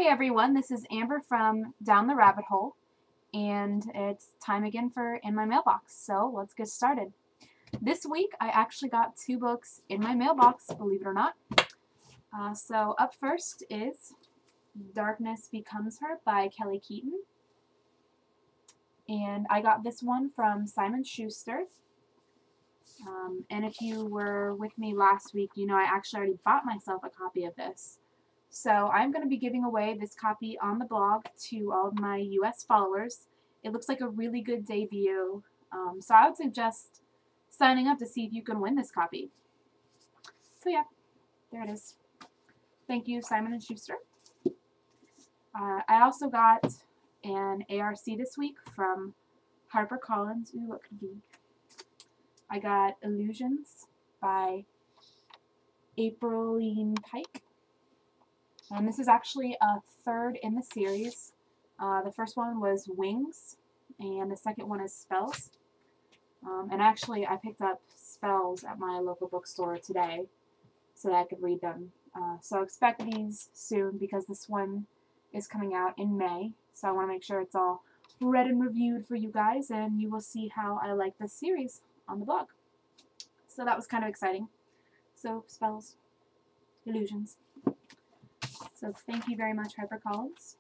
Hey everyone, this is Amber from Down the Rabbit Hole, and it's time again for In My Mailbox, so let's get started. This week I actually got 2 books in my mailbox, believe it or not. So up first is Darkness Becomes Her by Kelly Keaton, and I got this one from Simon Schuster. And if you were with me last week, you know I actually already bought myself a copy of this. So I'm going to be giving away this copy on the blog to all of my US followers. It looks like a really good debut, so I would suggest signing up to see if you can win this copy. So yeah, there it is. Thank you, Simon & Schuster. I also got an ARC this week from HarperCollins. Ooh, what could it be? I got Illusions by Apriline Pike. And this is actually a third in the series. The first one was Wings, and the second one is Spells. And actually, I picked up Spells at my local bookstore today so that I could read them. So expect these soon because this one is coming out in May. So I want to make sure it's all read and reviewed for you guys, and you will see how I like this series on the blog. So that was kind of exciting. So Spells, Illusions. So thank you very much, HarperCollins.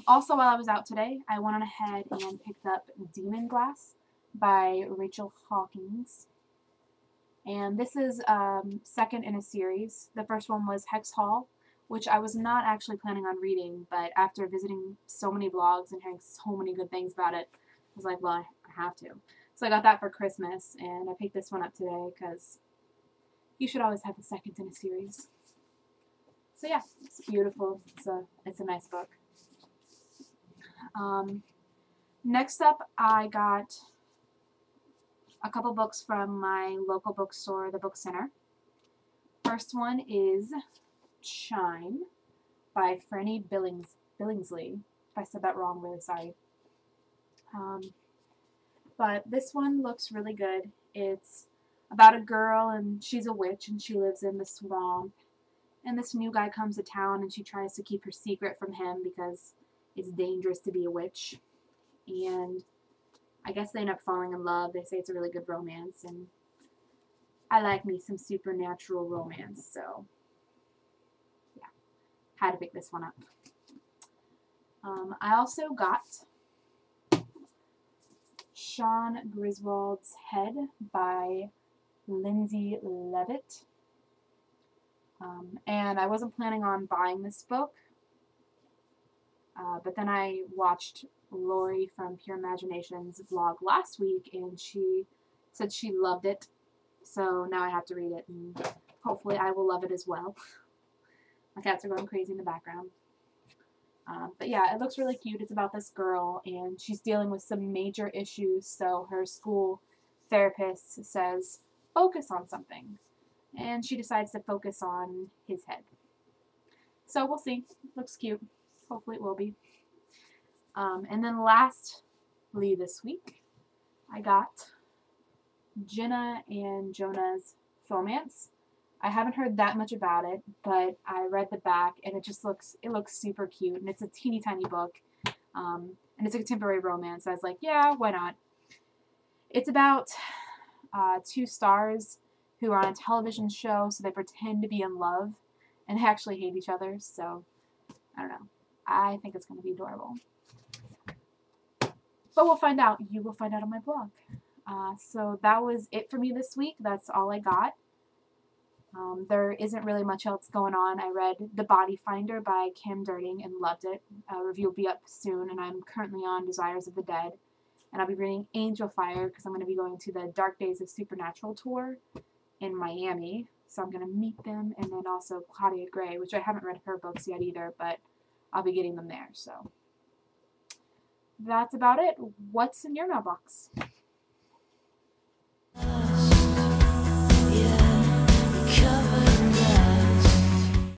Also, while I was out today, I went on ahead and picked up Demon Glass by Rachel Hawkins. And this is second in a series. The first one was Hex Hall, which I was not actually planning on reading, but after visiting so many blogs and hearing so many good things about it, I was like, well, I have to. So I got that for Christmas, and I picked this one up today because you should always have a second in a series. So yeah, it's beautiful. It's a nice book. Next up, I got a couple books from my local bookstore, the Book Center. First one is Shine by Franny Billingsley. If I said that wrong, really sorry. But this one looks really good. It's about a girl, and she's a witch, and she lives in the swamp. And this new guy comes to town, and she tries to keep her secret from him because it's dangerous to be a witch. And I guess they end up falling in love. They say it's a really good romance, and I like me some supernatural romance, so yeah, had to pick this one up. I also got Sean Griswold's Head by Lindsay Levitt. And I wasn't planning on buying this book, but then I watched Lori from Pure Imagination's vlog last week, and she said she loved it, so now I have to read it, and hopefully I will love it as well. My cats are going crazy in the background. But yeah, it looks really cute. It's about this girl, and she's dealing with some major issues, so her school therapist says, focus on something. And she decides to focus on his head. So we'll see. Looks cute. Hopefully it will be. And then lastly this week, I got Jenna and Jonah's Romance. I haven't heard that much about it, but I read the back, and it looks super cute, and it's a teeny tiny book, and it's a contemporary romance. So I was like, yeah, why not? It's about 2 stars who are on a television show, so they pretend to be in love, and they actually hate each other, so I don't know. I think it's going to be adorable. But we'll find out. You will find out on my blog. So that was it for me this week. That's all I got. There isn't really much else going on. I read The Body Finder by Kim Durning and loved it. A review will be up soon, and I'm currently on Desires of the Dead. And I'll be reading Angel Fire because I'm going to be going to the Dark Days of Supernatural tour in Miami, so I'm going to meet them, and then also Claudia Gray, which I haven't read her books yet either, but I'll be getting them there, so that's about it. What's in your mailbox?